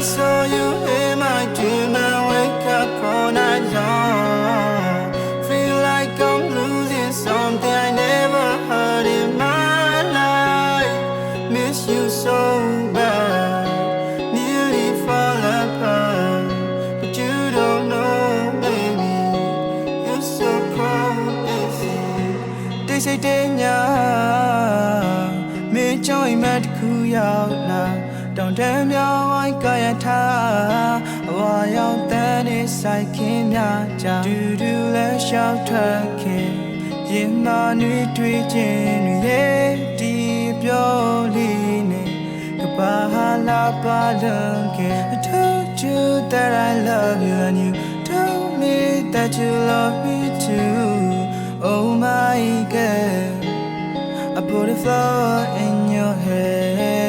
saw you in my dream and wake up all night long. Feel like I'm losing something I never heard in my life. Miss you so bad, nearly fall apart. But you don't know, baby, you're so cold. They say Denya, me join mad kuya. Don't tell me why Kayata, why out there is I came ya. Do let shout turkey, Yima new twitching, yeah, deep your leaning. Kabahala Balanke. I told you that I love you, and you told me that you love me too. Oh my girl, I put a flower in your head.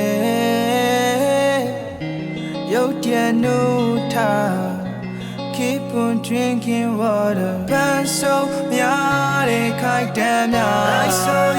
Yo, dear, no time. Keep on drinking water. But so, yeah, they can't damn ya. I saw